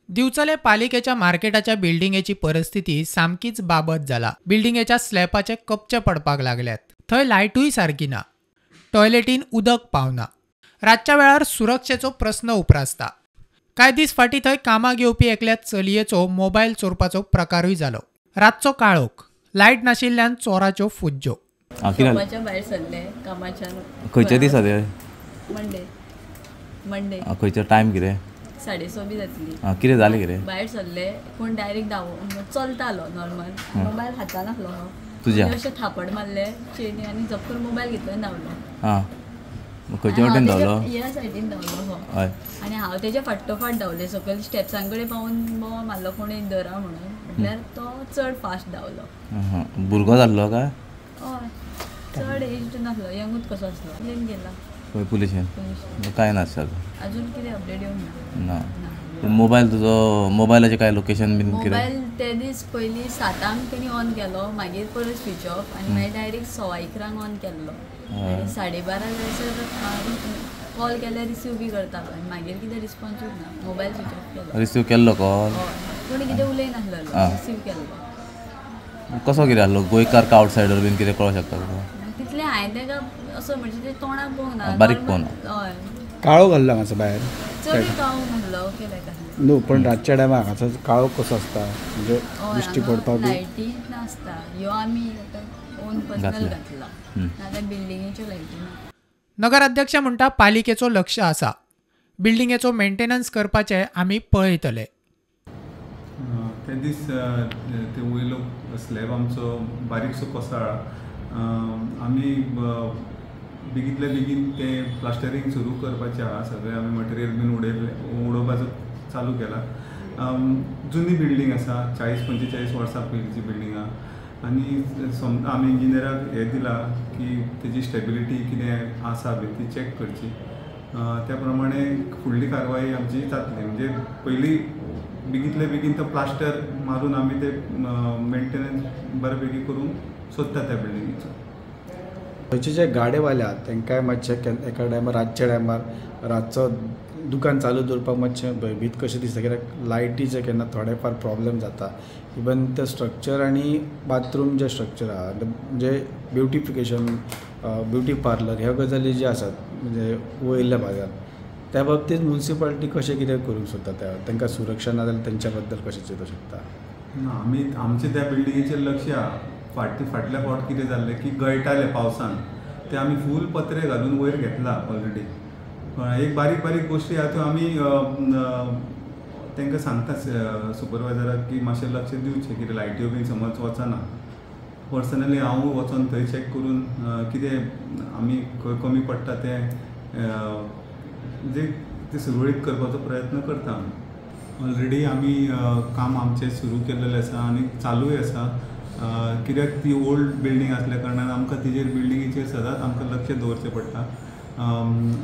दिवचले पालिकेच्या मार्केटाच्या बिल्डिंगेची परिस्थिती सामकीच बाबत जाला। बिल्डिंगेच्या स्लॅपाचे कपचे पडपाक लागल्यात। थंय लायटूय सारकी ना, टॉयलेटीन उदक पावना। रातच्या वेळार सुरक्षेचो प्रश्न उप्रासता। कांय दीस फाटीं थंय कामाक येवपी एकल्या चलयेचो मोबायल चोरपाचो प्रकारूय जालो। रातचो काळोख, लायट नाशिल्ल्यान चोराच्यो फुज्ज्यो। कामाच्या भायर सरले कामाच्यान खंयचे दीस ते? मंडे खंयचो टायम कितें? 6:30 बी जातली। कितें जालें कितें? भायर सरले कोण डायरेक्ट चलतालो नॉर्मल, मोबायल हातान आसलो तुज्या अशें थापड मारले चेनी आनी झपकन मोबायल घेतलो आनी धांवलो। हां, खंयच्या वाटेन धांवलो? ह्या सायडीन धांवलो हय। आनी हांव तेजे फाटोफाट धांवले, सकयल स्टेप्सां कडेन पावून बोवाळ मारलो कोणी धरा म्हणून, म्हटल्यार तो चड फास्ट धांवलो। भुरगो जाल्लो काय? हय, चड एज नासलो, यंगूच कसो आसलो। प्लेन गेला खंय पुलिशेन? काय नासता अजून कितें अपडेट येवंक ना। मोबायल तुजो, मोबायलाचें काय लोकेशन बीन कितें? मोबायल ते दीस पयलीं 7 तेणी ऑन केलो, मागीर परत स्विच ऑफ आनी मागीर डायरेक्ट 11:15 ऑन केल्लो आनी 12:30 जायसर कॉल केल्यार रिसीव बी करतालो आनी मागीर कितें रिस्पॉन्सूच ना, मोबायल स्विच ऑफ केलो। रिसीव केल्लो कॉल? कोणी कितें उलयनासलो, रिसीव केल्लो। कसो कितें आहलो? गोंयकार का आवटसायडर बीन कितें कळोंक शकता तुका? तितलें हांवें तेका असो म्हणजे ते तोंडाक पळोवंक ना, बारीक पळोवंक हय काळो घाल्ला मातसो भायर चडूय काळोख नासलो, ओके लायक न्हू, पण रातच्या टायमार हाचो काळो कसो आसता म्हणजे दिश्टी पडपाक बी लायटी नासता, ह्यो आमी ओन पर्सनल घातला, नाजाल्यार बिल्डिंगेच्यो लायटी ना। नगराध्यक्ष म्हणटा पालिकेचो लक्ष आसा, बिल्डिंगेचो मेंटेनन्स करपाचे आमी पळयतले। ते दीस ते वयलो स्लॅब आमचो बारीकसो कोसळ्ळा, आमी बेगींतल्या बेगीन ते प्लास्टरींग सुरू करपाचें आहा। सगळें आमी मटेरियल बीन उडोवपाचो चालू केला। जुनी बिल्डींग आसा, 40-45 वर्सां पयलींची बिल्डींग आहा आनी आमी इंजिनियराक हें दिलां की तेजी स्टेबिलिटी कितें आसा बी ती चॅक करची। त्या प्रमाणे फुडली कारवाई आमची जातली, म्हणजे पयलीं बेगींतल्या बेगीन तो प्लास्टर मारून आमी ते मेंटेनन्स बरे बेगी करूंक सोदता त्या बिल्डिंगेचो। थंयचे जे गाडेवाले आहात तांकांय मातशें एका टायमार रातच्या टायमार रातचो दुकान चालू दवरपाक मातशें भयभीत कशें दिसता, कित्याक लायटीचे केन्ना थोडे फार प्रॉब्लेम जाता। इवन ते स्ट्रक्चर आनी बाथरूम जे स्ट्रक्चर आहा म्हणजे ब्युटिफिकेशन, ब्युटी पार्लर ह्या गजाली जे आसात म्हणजे वयल्या भागात, त्या बाबतींत म्युनिसिपालिटी कशें कितें करूंक सोदता, तांकां सुरक्षा ना जाल्यार तेंच्या बद्दल कशें चिंतूंक शकता? आमी आमचें त्या बिल्डिंगेचेर लक्ष आहा। फाटल्या फावट कितें जाल्लें की गळटाले पावसान, ते आमी फूल पत्रे घालून वयर घेतला ऑलरेडी। एक बारीक बारीक गोश्टी आहा त्यो आमी तांकां सांगता सुपरवायझराक की मातशें लक्ष दिवचें, कितें लायट्यो बीन समज वचना। पर्सनली हांव वचोन थंय चॅक करून कितें आमी खंय कमी पडटा तें म्हणजे ते सुरळीत करपाचो प्रयत्न करता। ऑलरेडी आमी काम आमचें सुरू केल्लें आसा आनी चालूय आसा, कित्याक ती ओल्ड बिल्डींग आसल्या कारणान आमकां तिजेर बिल्डिंगेचेर सदांच आमकां लक्ष दवरचें पडटा।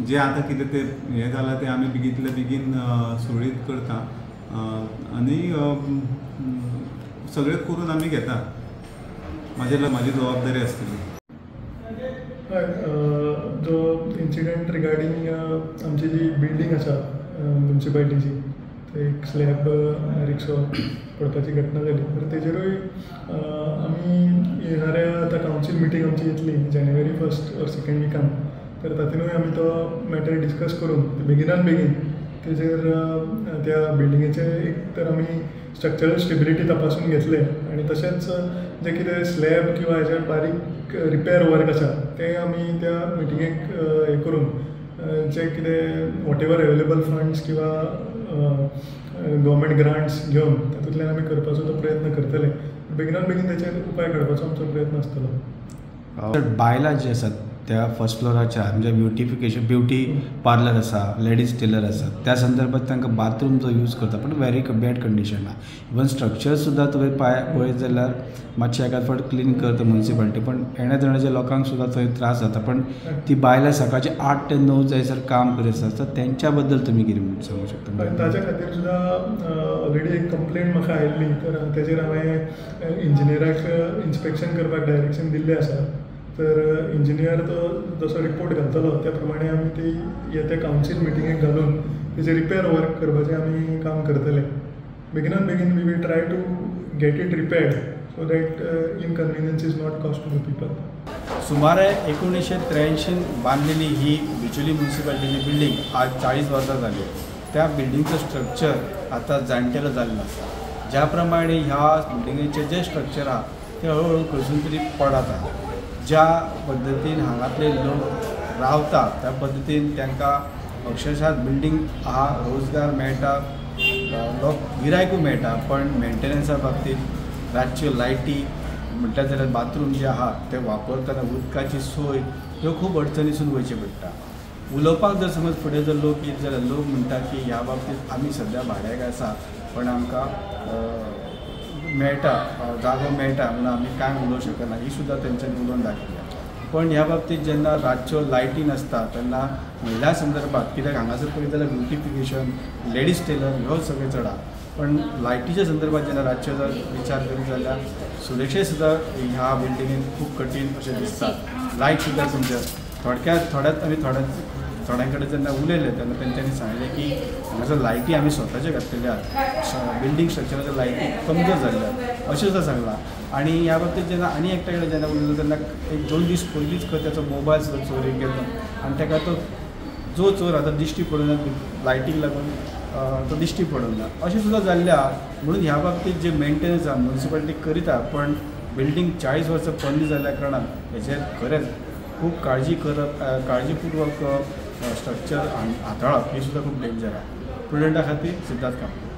जे आतां कितें ते हें जालां तें आमी बेगींतल्या बेगीन सुरळीत करता आनी सगळें करून आमी घेता, म्हाजी जबाबदारी आसतली। जो इन्सिडंट रिगार्डींग आमची जी बिल्डींग आसा म्युनिसिपालिटीची, एक स्लॅब रिक्सो पडपाची घटना जाली, तर तेजेरूय आमी येणाऱ्या आतां कावन्सील मिटींग आमची येतली जानेवारी 1st or 2nd विकान, तर तातूंतूय आमी तो मॅटर डिस्कस करून बेगिनान बेगीन तेजेर त्या बिल्डिंगेचे एक तर आमी स्ट्रक्चरल स्टेबिलिटी तपासून घेतले आनी तशेंच जे कितें स्लॅब किंवा हेजे बारीक रिपेर वर्क आसा ते आमी त्या मिटिंगेक हे करून जे कितें वॉट एवर अवेलेबल फंड्स किंवा गव्हर्मेंट ग्रांट्स घेवन तातूंतल्यान आमी करपाचो तो प्रयत्न करतले। बेगिनान बेगीन तेचेर उपाय काडपाचो आमचो प्रयत्न आसतलो। बायलां जी आसात त्या फर्स्ट फ्लोराच्या म्हणजे ब्युटी पार्लर आसा, लेडीज टेलर आसात, त्या संदर्भात तांकां बाथरूम जो यूज करता पण वेरी बॅड कंडिशन आहा। इवन स्ट्रक्चर सुद्दां तुवें पळयत जाल्यार मातशें एकाद फावट क्लीन करता म्युनिसिपालिटी, पण येण्या जाण्याच्या लोकांक सुद्दां थंय त्रास जाता। पण ती बायलां सकाळचे 8 ते 9 जायसर काम करीत आसतात, तर तेंच्या बद्दल तुमी कितें सांगूंक शकता? ताच्या खातीर सुद्दां ऑलरेडी एक कंप्लेंट म्हाका आयिल्ली, तर तेजेर हांवें इंजिनियराक इन्स्पेक्शन करपाक डायरेक्शन दिल्लें आसा। तर इंजिनियर तो जसो रिपोर्ट घालतलो त्या प्रमाणे आमी ती येत्या कावन्सील मिटिंगेक घालून तेजे रिपेर वर्क करपाचें आमी काम करतले। Beginning begin we will try to get it repaired so that inconvenience is not cost to the people. सुमारे 1983 बांधलेली ही बिचोली म्युन्सिपाल्टीची बिल्डींग आज 40 वर्सां जाली. त्या बिल्डिंगचं स्ट्रक्चर आता जाणटेलं जाल्लें आसा. ज्या प्रमाणे ह्या बिल्डिंगेचें जें स्ट्रक्चर आहा तें हळूहळू खंयसून तरी पडत आहा. ज्या पद्दतीन हांगातले लोक रावता त्या पद्दतीन तांकां अक्षरशः बिल्डींग आहा रोजगार मेळटा, लोक गिरायकूय मेळटा, पण मेंटेनन्सा बाबतीत रातच्यो लायटी म्हणटा जाल्यार बाथरूम जे आहा ते वापरतना उदकाची सोय ह्यो खूब अडचणीसून वयचें पडटा. उलोवपाक जर समज फुडें जर लोक येत जाल्यार लोक म्हणटा की ह्या बाबतींत आमी सद्या भाड्याक आसा पण आमकां मेळटा जागो मेळटा म्हणून आमी कांय उलोवंक शकना ही सुद्दां तेंच्यांनी उलोवन दाखयल्या. पण ह्या बाबतींत जेन्ना रातच्यो लायटी नासता तेन्ना महिला संदर्भात कित्याक हांगासर पळयत जाल्यार ब्युटिफिकेशन लेडीज टेलर ह्यो सगळें चड आहा. पण लायटीच्या संदर्भात जेन्ना रातच्यो जर विचार करीत जाल्यार सुरक्षे सुद्दां ह्या बिल्डिंगेन खूब कठीण अशें दिसता. लायट सुद्दां तुमच्या थोड्याच आमी थोड्यां कडेन जेन्ना उलयले तेन्ना तेंच्यांनी सांगलें की हांगासर लायटी आमी स्वताच्यो घातलेल्यो आहात, बिल्डींग स्ट्रक्चराच्यो लायटी कमजोर जाल्ल्या अशें सुद्दां सांगलां. आनी ह्या बाबतींत जेन्ना आनी एकट्या कडेन जेन्ना उलयलो तेन्ना 1-2 दीस पयलींच त्याचो मोबायल सुद्दां चोरीक गेलो आनी ताका तो जो चोर आतां दिश्टी पडूना लायटीक लागून तो दिश्टी पडूना अशें सुद्दां जाल्लें आहा. म्हणून ह्या बाबतींत जे मेंटेनन्स आहा म्युन्सिपाल्टी करीता पण बिल्डींग 40 वर्सां पोरणी जाल्ल्या कारणान हेचेर खरेंच खूब काळजीपूर्वक स्ट्रक्चर हाताळप ही सुद्दां खूब डेंजर आहा. स्टुडंटा खातीर सिद्धार्थ कामत.